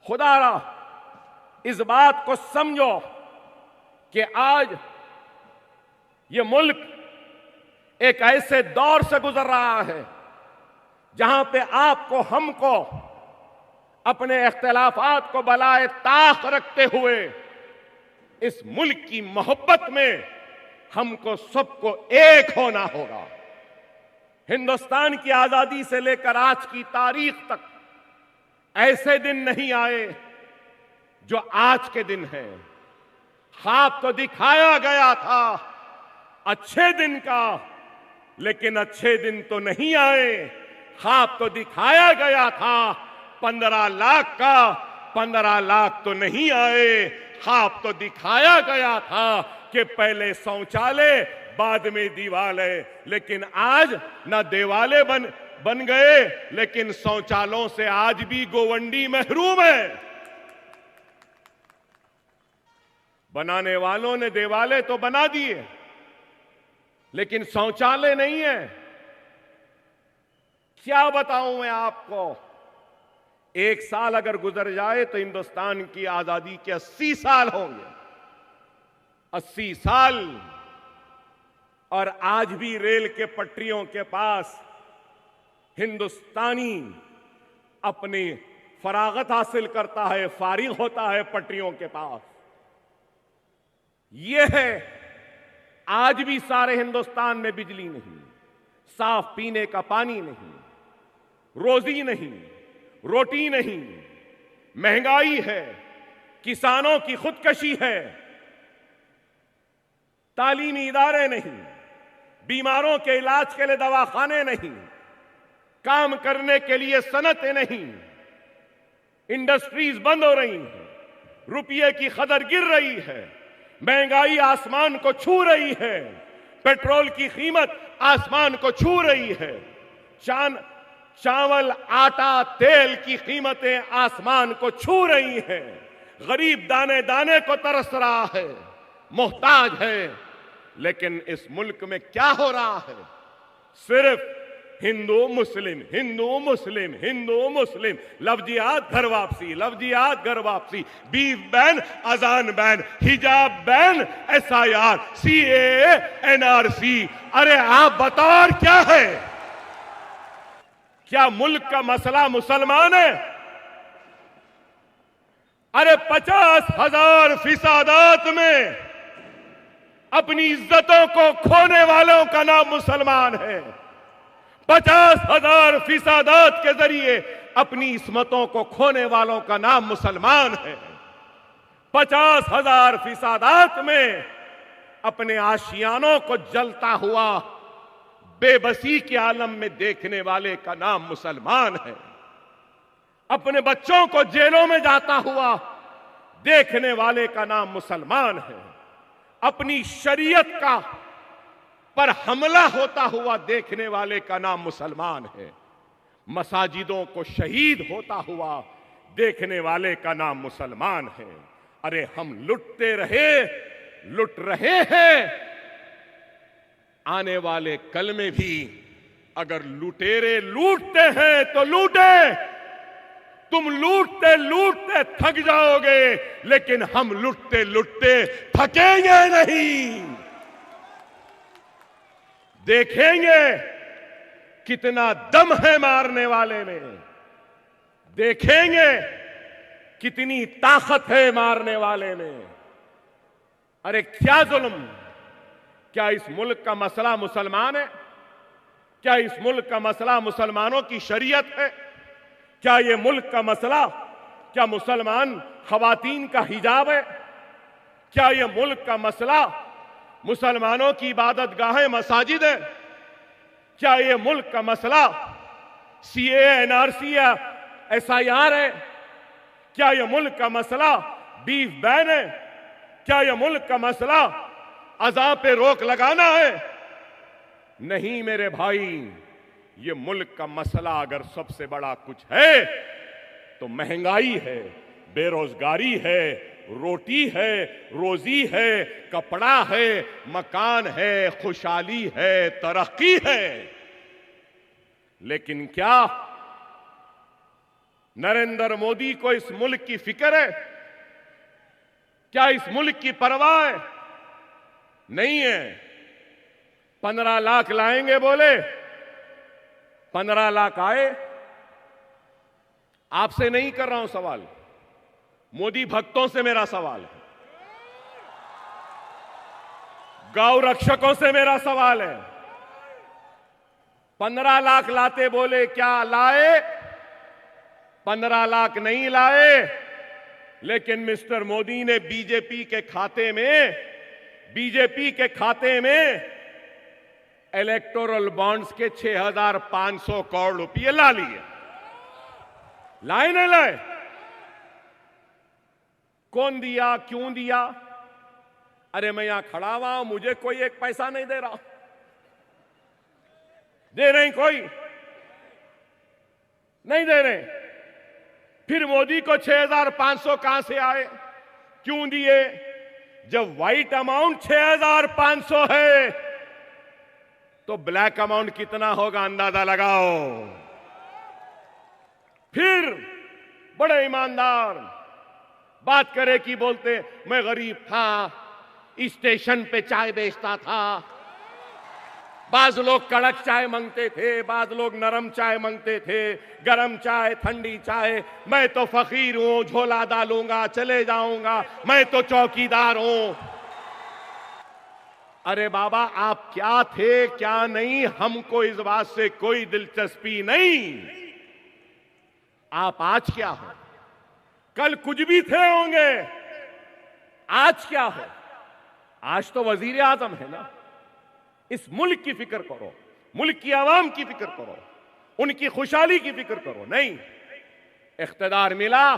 खुदारा इस बात को समझो कि आज ये मुल्क एक ऐसे दौर से गुजर रहा है जहां पे आपको हमको अपने इख्तिलाफात को बलाए ताक रखते हुए इस मुल्क की मोहब्बत में हमको सबको एक होना होगा। हिंदुस्तान की आजादी से लेकर आज की तारीख तक ऐसे दिन नहीं आए जो आज के दिन हैं। ख्वाब तो दिखाया गया था अच्छे दिन का, लेकिन अच्छे दिन तो नहीं आए। ख्वाब तो दिखाया गया था 15 लाख का, 15 लाख तो नहीं आए। ख्वाब तो दिखाया गया था कि पहले शौचालय बाद में दीवाले, लेकिन आज ना देवाले बन गए, लेकिन शौचालयों से आज भी गोवंडी महरूम है। बनाने वालों ने देवाले तो बना दिए, लेकिन शौचालय नहीं है। क्या बताऊं मैं आपको, एक साल अगर गुजर जाए तो हिंदुस्तान की आजादी के 80 साल होंगे। 80 साल, और आज भी रेल के पटरियों के पास हिंदुस्तानी अपनी फरागत हासिल करता है, फारिग होता है पटरियों के पास। यह है, आज भी सारे हिंदुस्तान में बिजली नहीं, साफ पीने का पानी नहीं, रोजी नहीं, रोटी नहीं, महंगाई है, किसानों की खुदकशी है, तालीमी इदारे नहीं, बीमारों के इलाज के लिए दवाखाने नहीं, काम करने के लिए सनतें नहीं, इंडस्ट्रीज बंद हो रही हैं, रुपये की कदर गिर रही है, महंगाई आसमान को छू रही है, पेट्रोल की कीमत आसमान को छू रही है, चावल, आटा, तेल की कीमतें आसमान को छू रही हैं, गरीब दाने दाने को तरस रहा है, मोहताज है। लेकिन इस मुल्क में क्या हो रहा है? सिर्फ हिंदू मुस्लिम, हिंदू मुस्लिम, हिंदू मुस्लिम, लफ्जियात घर वापसी, लफ्जियात घर वापसी, बीफ बैन, अजान बैन, हिजाब बैन, SIR, CAA, NRC। अरे आप बताओ और क्या है? क्या मुल्क का मसला मुसलमान है? अरे 50,000 फिसादात में अपनी इज्जतों को खोने वालों का नाम मुसलमान है। 50,000 फिसादात के जरिए अपनी इस्मतों को खोने वालों का नाम मुसलमान है। 50,000 फिसादात में अपने आशियानों को जलता हुआ बेबसी के आलम में देखने वाले का नाम मुसलमान है। अपने बच्चों को जेलों में जाता हुआ देखने वाले का नाम मुसलमान है। अपनी शरीयत का पर हमला होता हुआ देखने वाले का नाम मुसलमान है। मसाजिदों को शहीद होता हुआ देखने वाले का नाम मुसलमान है। अरे हम लुटते रहे, लुट रहे हैं, आने वाले कल में भी अगर लुटेरे लूटते हैं तो लूटे। तुम लूटते लूटते थक जाओगे, लेकिन हम लुटते लुटते थकेंगे नहीं। देखेंगे कितना दम है मारने वाले में, देखेंगे कितनी ताकत है मारने वाले में। अरे क्या जुल्म! क्या इस मुल्क का मसला मुसलमान है? क्या इस मुल्क का मसला मुसलमानों की शरीयत है? क्या ये मुल्क का मसला क्या मुसलमान खवातीन का हिजाब है? क्या ये मुल्क का मसला मुसलमानों की इबादत गाहें मसाजिद है? क्या ये मुल्क का मसला CAA, NRC या SIR है? क्या ये मुल्क का मसला बीफ बैन है? क्या ये मुल्क का मसला अज़ा पे रोक लगाना है? नहीं मेरे भाई, ये मुल्क का मसला अगर सबसे बड़ा कुछ है तो महंगाई है, बेरोजगारी है, रोटी है, रोजी है, कपड़ा है, मकान है, खुशहाली है, तरक्की है। लेकिन क्या नरेंद्र मोदी को इस मुल्क की फिक्र है? क्या इस मुल्क की परवाह है? नहीं है। 15 लाख लाएंगे बोले, 15 लाख आए। आपसे नहीं कर रहा हूं सवाल, मोदी भक्तों से मेरा सवाल है, गौ रक्षकों से मेरा सवाल है। 15 लाख लाते बोले, क्या लाए? 15 लाख नहीं लाए, लेकिन मिस्टर मोदी ने बीजेपी के खाते में इलेक्टोरल बॉन्ड्स के 6,500 करोड़ रुपए ला लिए। लाए नहीं लाए? कौन दिया, क्यों दिया? अरे मैं यहां खड़ा हुआ हूं, मुझे कोई एक पैसा नहीं दे रहा। दे रहे कोई नहीं दे रहे। फिर मोदी को 6,500 कहां से आए, क्यों दिए? जब व्हाइट अमाउंट 6,500 है तो ब्लैक अमाउंट कितना होगा, अंदाजा लगाओ। फिर बड़े ईमानदार बात करे कि बोलते मैं गरीब था, स्टेशन पे चाय बेचता था। बाज लोग कड़क चाय मांगते थे, बाज लोग नरम चाय मांगते थे, गरम चाय, ठंडी चाय। मैं तो फकीर हूं, झोला डालूंगा चले जाऊंगा, मैं तो चौकीदार हूं। अरे बाबा, आप क्या थे क्या नहीं, हमको इस बात से कोई दिलचस्पी नहीं। आप आज क्या हो? कल कुछ भी थे होंगे, आज क्या हो? आज तो वजीर आजम है ना। इस मुल्क की फिक्र करो, मुल्क की आवाम की फिक्र करो, उनकी खुशहाली की फिक्र करो। नहीं, इख्तिदार मिला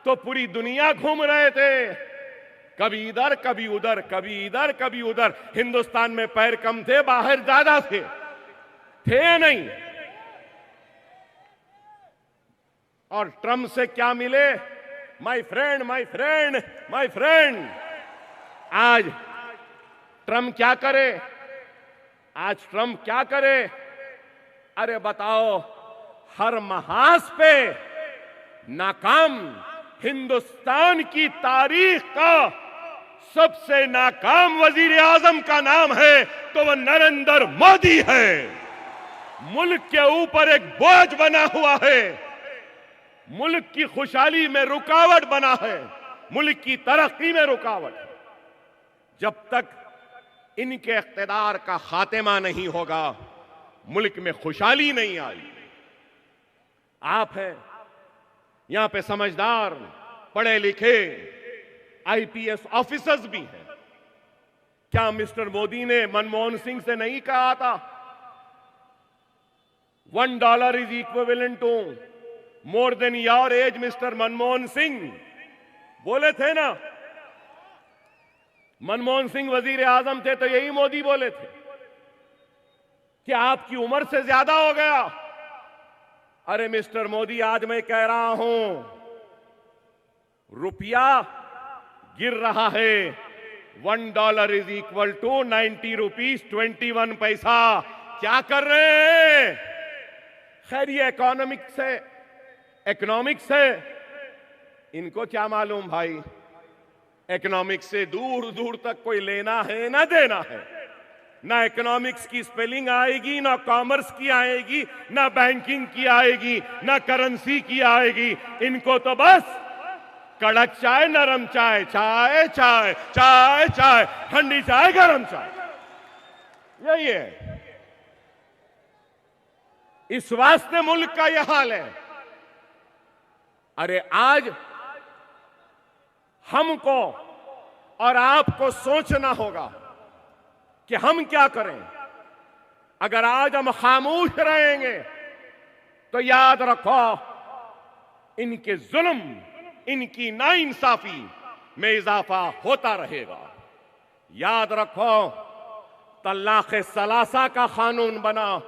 तो पूरी दुनिया घूम रहे थे, कभी इधर कभी उधर, कभी इधर कभी उधर। हिंदुस्तान में पैर कम थे, बाहर ज्यादा थे नहीं। और ट्रम्प से क्या मिले? My friend, my friend, my friend. आज ट्रम्प क्या करे? आज ट्रम्प क्या करे? अरे बताओ, हर महाज पे नाकाम, हिंदुस्तान की तारीख का सबसे नाकाम वजीर आजम का नाम है तो वह नरेंद्र मोदी है। मुल्क के ऊपर एक बोझ बना हुआ है, मुल्क की खुशहाली में रुकावट बना है, मुल्क की तरक्की में रुकावट है। जब तक इनके इख्तिदार का खात्मा नहीं होगा, मुल्क में खुशहाली नहीं आई। आप हैं यहां पे समझदार, पढ़े लिखे आईपीएस ऑफिसर्स भी हैं। क्या मिस्टर मोदी ने मनमोहन सिंह से नहीं कहा था $1 is equivalent to more than your age? Mister Manmohan Singh बोले थे ना। मनमोहन सिंह वजीर आजम थे तो यही मोदी बोले थे कि आपकी उम्र से ज्यादा हो गया। अरे मिस्टर मोदी, आज मैं कह रहा हूं, रुपया गिर रहा है। $1 इज इक्वल टू 90 रुपीज 21 पैसा। क्या कर रहे हैं? खैर, ये इकोनॉमिक्स है, इनको क्या मालूम भाई। इकोनॉमिक्स से दूर दूर तक कोई लेना है ना देना है। ना इकोनॉमिक्स की स्पेलिंग आएगी, ना कॉमर्स की आएगी, ना बैंकिंग की आएगी, ना करेंसी की आएगी। इनको तो बस कड़क चाय, नरम चाय, चाय चाय चाय चाय, ठंडी चाय, गरम चाय, यही है। इस वास्ते मुल्क का यह हाल है। अरे आज हमको और आपको सोचना होगा कि हम क्या करें। अगर आज हम खामोश रहेंगे तो याद रखो, इनके जुल्म, इनकी नाइंसाफी में इजाफा होता रहेगा। याद रखो, तलाक सलासा का कानून बना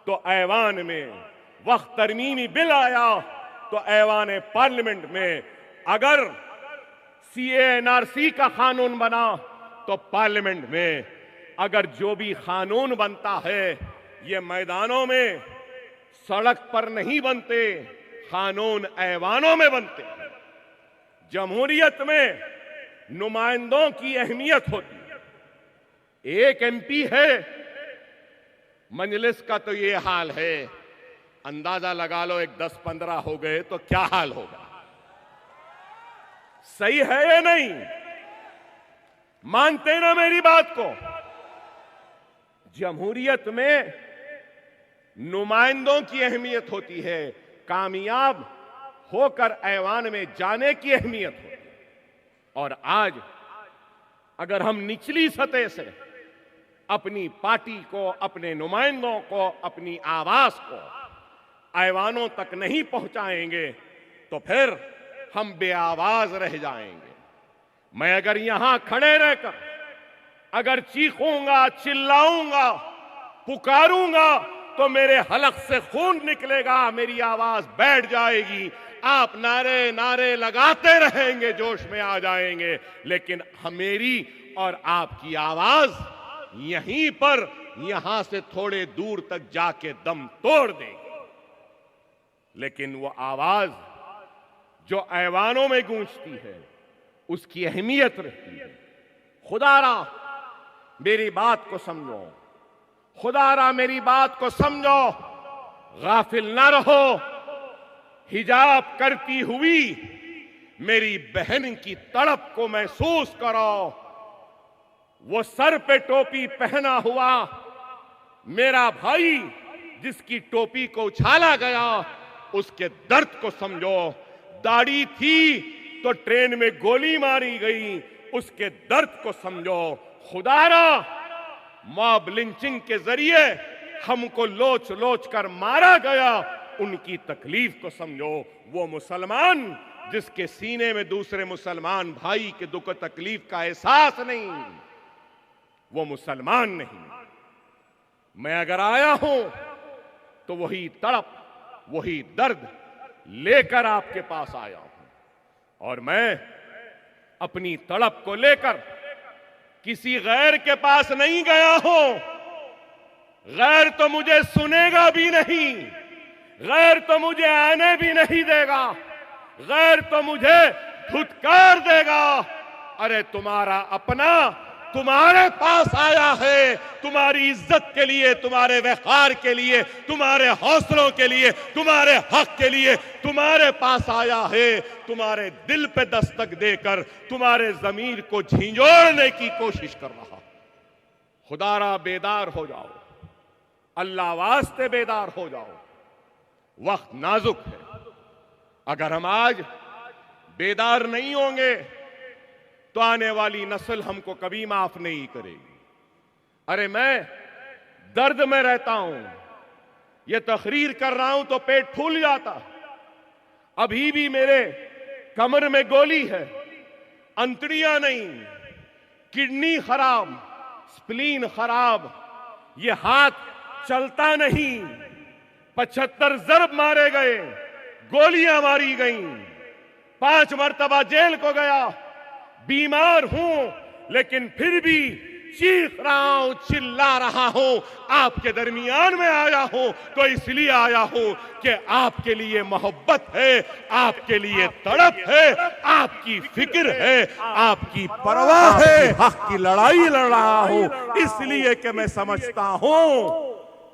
तो ऐवान में, वक्त तरमीमी बिल आया तो ऐवान पार्लियामेंट में, अगर CA/NRC का कानून बना तो पार्लियामेंट में, अगर जो भी कानून बनता है ये मैदानों में, सड़क पर नहीं बनते, कानून ऐवानों में बनते हैं। जमहूरियत में नुमाइंदों की अहमियत होती है। एक एमपी है, मजलिस का तो ये हाल है, अंदाजा लगा लो एक 10-15 हो गए तो क्या हाल होगा। सही है या नहीं? मानते ना मेरी बात को? जमहूरियत में नुमाइंदों की अहमियत होती है, कामयाब होकर ऐवान में जाने की अहमियत होती है। और आज अगर हम निचली सतह से अपनी पार्टी को, अपने नुमाइंदों को, अपनी आवाज को ऐवानों तक नहीं पहुंचाएंगे तो फिर हम बेआवाज रह जाएंगे। मैं अगर यहां खड़े रहकर अगर चीखूंगा, चिल्लाऊंगा, पुकारूंगा तो मेरे हलक से खून निकलेगा, मेरी आवाज बैठ जाएगी। आप नारे नारे लगाते रहेंगे, जोश में आ जाएंगे, लेकिन मेरी और आपकी आवाज यहीं पर, यहां से थोड़े दूर तक जाके दम तोड़ देगी। लेकिन वो आवाज जो ऐवानों में गूंजती है उसकी अहमियत रहती है। खुदारा मेरी बात को समझो, खुदारा मेरी बात को समझो, गाफिल ना रहो। हिजाब करती हुई मेरी बहन की तड़प को महसूस करो। वो सर पे टोपी पहना हुआ मेरा भाई जिसकी टोपी को उछाला गया, उसके दर्द को समझो। दाढ़ी थी तो ट्रेन में गोली मारी गई, उसके दर्द को समझो। खुदारा मॉब लिंचिंग के जरिए हमको लोच लोच कर मारा गया, उनकी तकलीफ को समझो। वो मुसलमान जिसके सीने में दूसरे मुसलमान भाई के दुख तकलीफ का एहसास नहीं, वो मुसलमान नहीं। मैं अगर आया हूं तो वही तड़प, वही दर्द लेकर आपके पास आया हूं। और मैं अपनी तड़प को लेकर किसी गैर के पास नहीं गया हूं। गैर तो मुझे सुनेगा भी नहीं, गैर तो मुझे आने भी नहीं देगा, गैर तो मुझे धुतकार देगा। अरे तुम्हारा अपना तुम्हारे पास आया है, तुम्हारी इज्जत के लिए, तुम्हारे वक़ार के लिए, तुम्हारे हौसलों के लिए, तुम्हारे हक के लिए तुम्हारे पास आया है। तुम्हारे दिल पे दस्तक देकर तुम्हारे ज़मीर को झिंझोड़ने की कोशिश कर रहा। खुदारा बेदार हो जाओ, अल्लाह वास्ते बेदार हो जाओ। वक्त नाजुक है। अगर हम आज बेदार नहीं होंगे तो आने वाली नस्ल हमको कभी माफ नहीं करेगी। अरे मैं दर्द में रहता हूं, ये तकरीर कर रहा हूं तो पेट फूल जाता। अभी भी मेरे कमर में गोली है, अंतड़ियां नहीं, किडनी खराब, स्प्लीन खराब, ये हाथ चलता नहीं। 75 जरब मारे गए, गोलियां मारी गईं, 5 मरतबा जेल को गया। बीमार हूं लेकिन फिर भी चीख रहा हूं, चिल्ला रहा हूं। आपके दरमियान में आया हूं तो इसलिए आया हूं कि आपके लिए मोहब्बत है, आपके लिए तड़प है, आपकी फिक्र है, आपकी परवाह है। हक की लड़ाई लड़ रहा हूं इसलिए कि मैं समझता हूं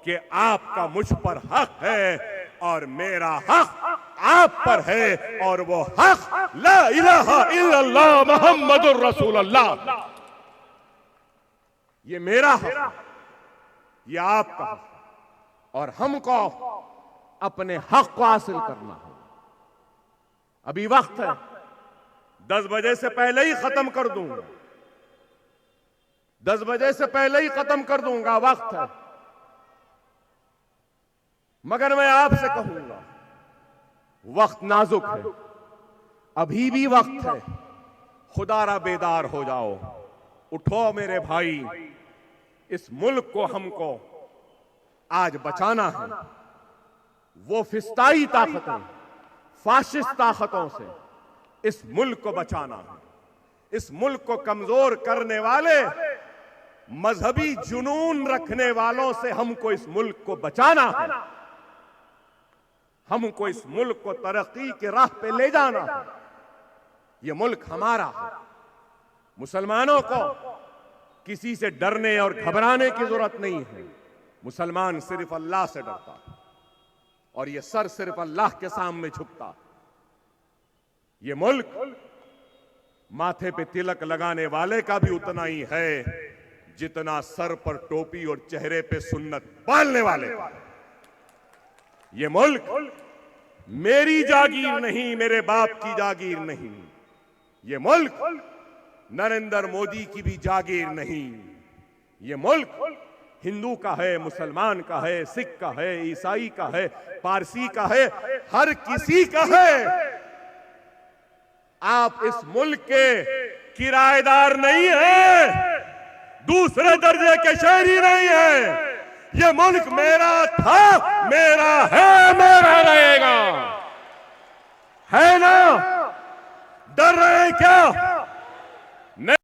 कि आपका मुझ पर हक है और मेरा हक आप पर है, और वो हक ला इलाहा इल्लल्लाह मुहम्मदुर रसूलुल्लाह। ये मेरा हक है, ये आपका हक है, और हमको अपने हक को हासिल करना है। अभी वक्त है, 10 बजे से पहले ही खत्म कर दूंगा, 10 बजे से पहले ही खत्म कर दूंगा, वक्त है। मगर मैं आपसे कहूंगा वक्त नाजुक है, अभी भी वक्त है। खुदारा बेदार हो जाओ, उठो मेरे भाई। इस मुल्क को हमको आज बचाना है। वो फिस्ताई ताकतें, फाशिस्ट ताकतों से इस मुल्क को बचाना है। इस मुल्क को कमजोर करने वाले मजहबी जुनून रखने वालों से हमको इस मुल्क को बचाना है। हमको इस मुल्क को तरक्की के राह पे ले जाना है। ये मुल्क हमारा है। मुसलमानों को किसी से डरने और घबराने की जरूरत नहीं है। मुसलमान सिर्फ अल्लाह से डरता है और ये सर सिर्फ अल्लाह के सामने झुकता है। ये मुल्क माथे पे तिलक लगाने वाले का भी उतना ही है जितना सर पर टोपी और चेहरे पे सुन्नत पालने वाले। ये मुल्क मेरी जागीर नहीं, मेरे बाप की जागीर नहीं। ये मुल्क नरेंद्र मोदी की भी जागीर नहीं। ये मुल्क हिंदू का है, मुसलमान का है, सिख का है, ईसाई का है, पारसी का है, हर किसी का है। आप इस मुल्क के किराएदार नहीं है, दूसरे दर्जे के शहरी नहीं है। ये मुल्क मेरा था, मेरा है, मेरा रहेगा। है ना? डर रहे हैं क्या?